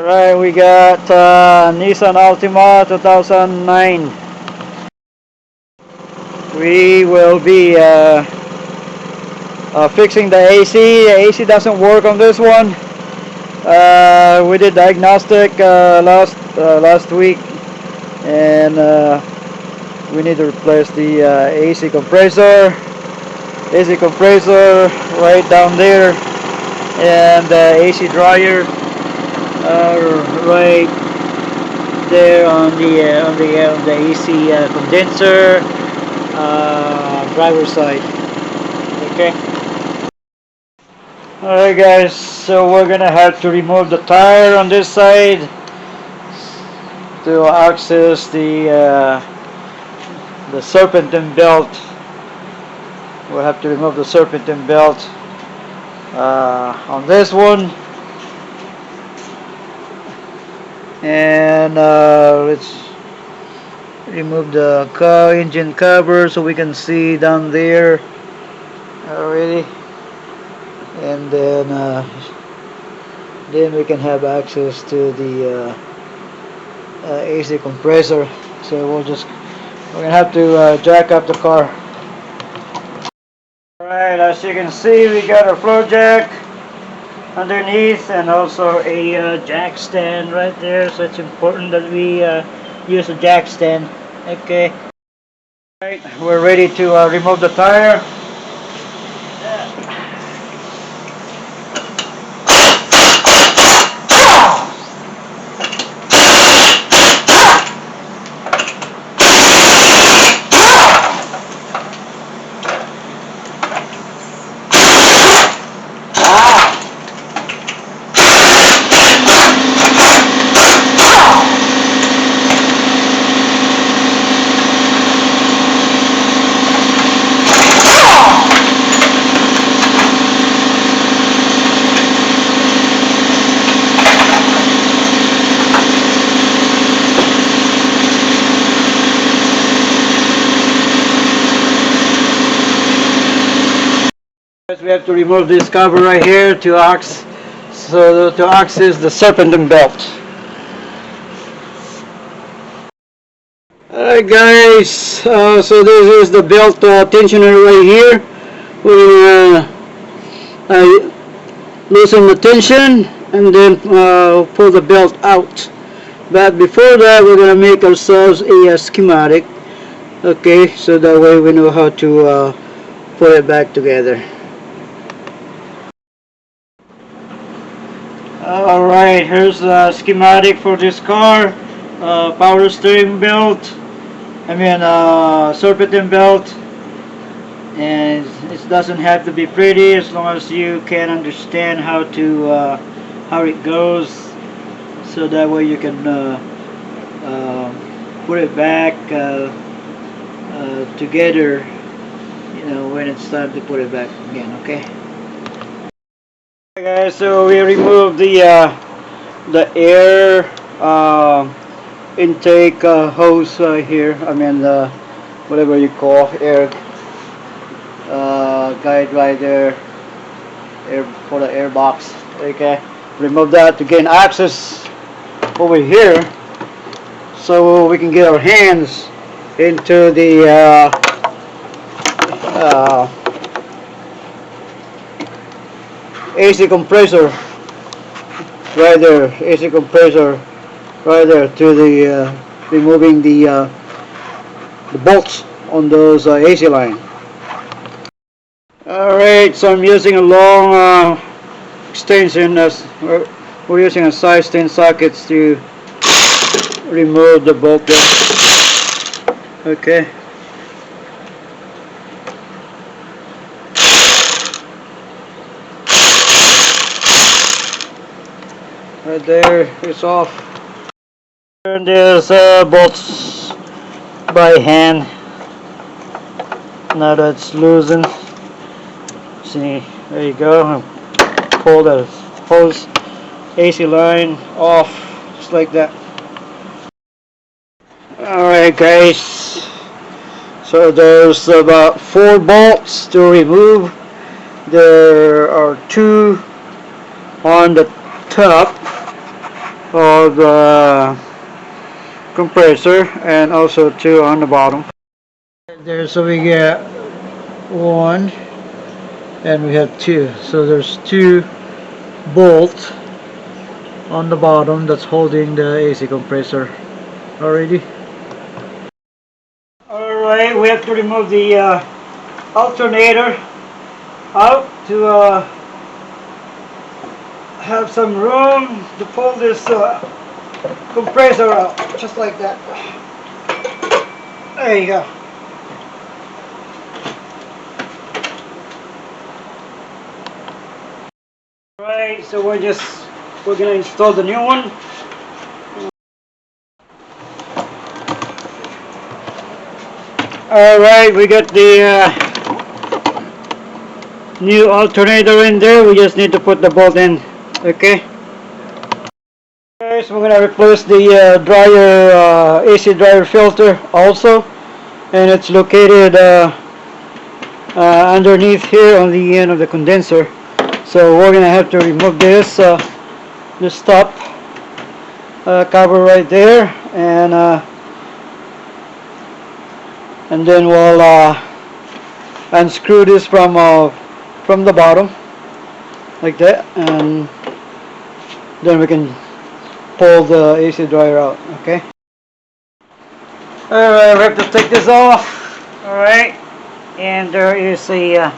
Alright, we got Nissan Altima 2009. We will be fixing the AC. The AC doesn't work on this one. We did diagnostic last week, and we need to replace the AC compressor. AC compressor right down there, and the AC dryer right there on the AC condenser driver's side. Okay. Alright guys, so we're gonna have to remove the tire on this side to access the serpentine belt. We'll have to remove the serpentine belt on this one. And let's remove the car engine cover so we can see down there already, and then we can have access to the AC compressor. So we're gonna have to jack up the car. Alright, as you can see, we got a floor jack underneath and also a jack stand right there, so it's important that we use a jack stand. Okay. Alright, we're ready to remove the tire. We have to remove this cover right here to access the serpentine belt. Alright guys, so this is the belt tensioner right here. We're gonna loosen the tension and then pull the belt out. But before that, we're gonna make ourselves a schematic. Okay, so that way we know how to put it back together. Alright, here's the schematic for this car. Power steering belt, serpentine belt, and it doesn't have to be pretty as long as you can understand how it goes, so that way you can put it back together, when it's time to put it back again. Okay. Okay guys, so we removed the air intake hose here. Whatever you call air guide right there, air for the air box. Okay, remove that to gain access over here, so we can get our hands into the AC compressor right there. AC compressor right there, to the removing the bolts on those AC line. Alright, so I'm using a long extension. As we're using a size 10 sockets to remove the bolt there. Okay. Right there, it's off. Turn these bolts by hand. Now that it's loosened, see, there you go. Pull the hose AC line off, just like that. Alright guys, so there's about 4 bolts to remove. There are 2 on the top of the compressor, and also two on the bottom. There, so we get one, and we have two. So there's two bolts on the bottom that's holding the AC compressor already. Alright, we have to remove the alternator out to have some room to pull this compressor out, just like that. There you go. Alright, so we're gonna install the new one. Alright, we got the new alternator in there. We just need to put the bolt in. Okay. Okay, so we're gonna replace the dryer AC dryer filter also, and it's located underneath here on the end of the condenser. So we're gonna have to remove this top cover right there, and then we'll unscrew this from the bottom like that, and then we can pull the AC dryer out. Okay. Alright, we have to take this off. Alright, and there is a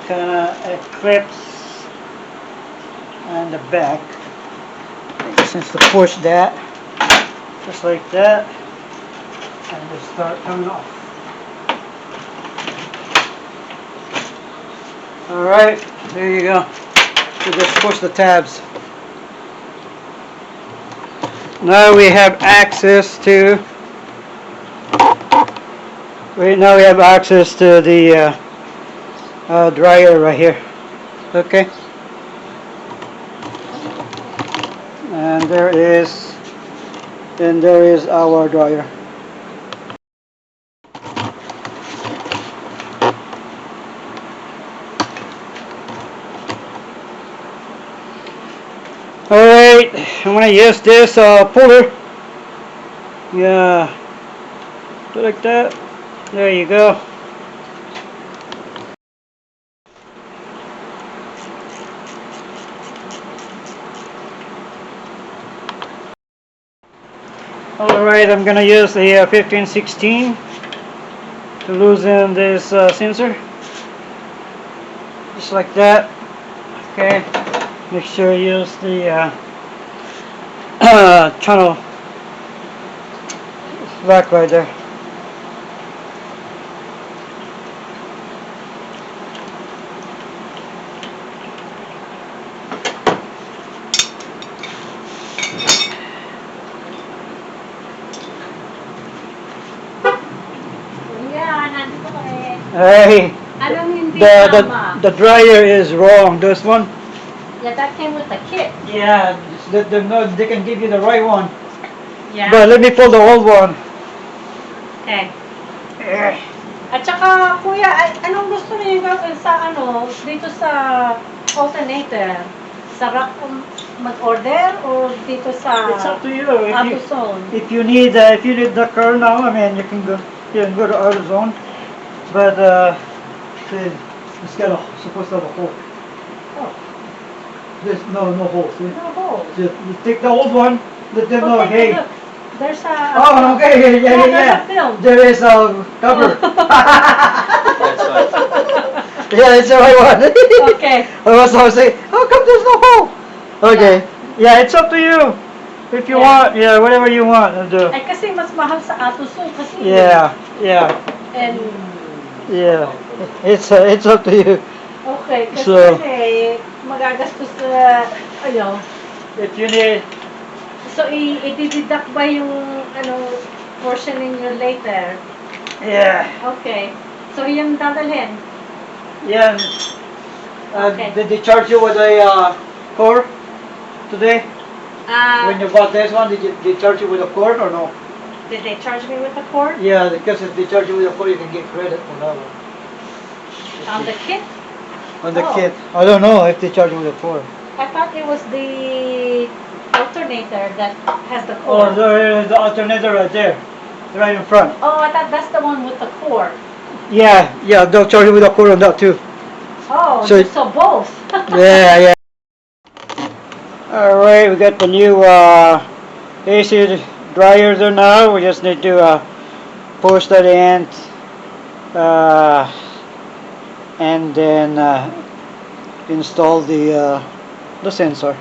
kind of a clips on the back. Makes sense to push that just like that, and just start coming off. Alright, there you go. So just push the tabs. Now we have access to the dryer right here. Okay. And there is our dryer. Alright, I'm gonna use this puller. Yeah, do like that. There you go. Alright, I'm gonna use the 1516 to loosen this sensor. Just like that. Okay. Make sure you use the channel back right there. Hey, the dryer is wrong. This one. Yeah, that came with the kit. Yeah, no, they can give you the right one. Yeah. But let me pull the old one. Okay. At saka, kuya, anong gusto niyo gawin sa dito sa alternator? Sa rack mag-order or dito sa It's up to you. AutoZone? If you need the car now, I mean, you can go to AutoZone. But it's supposed to have a hole. Oh. There's no hole. See? No hole. Just you take the old one. Let them know. Hey. Look, there's a. Oh, okay. Yeah. There's a film. There is a cover. That's right. Yeah, it's the right one. Okay. I was saying, how come there's no hole? Okay. Yeah, it's up to you. If you want, whatever you want to do. Ay, kasi mas mahal sa AutoZone kasi. Yeah. And. Yeah. It's up to you. Okay, kasi So, magagastos if you need. So, i-deduct ba yung portion ninyo later? Yeah. Okay. So, yung dadalhin? Yeah. Okay. Did they charge you with a core today? When you bought this one, did they charge you with a cord or no? Did they charge me with the cord? Yeah, because if they charge you with a cord, you can get credit for that one. On the kit? On the Oh. kit. I don't know if they charge you with a cord. I thought it was the alternator that has the Oh, cord. there is the alternator right there, right in front. Oh, I thought that's the one with the cord. Yeah, they'll charge you with a cord on that too. Oh, So- so both. Yeah. Alright, we got the new AC dryer there now. We just need to push that in and then install the sensor.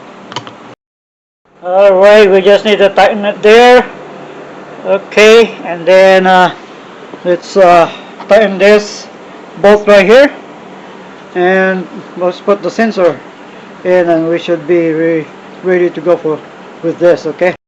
Alright, we just need to tighten it there. Okay, and then let's tighten this bolt right here, and let's put the sensor in, and we should be ready to go with this. Okay.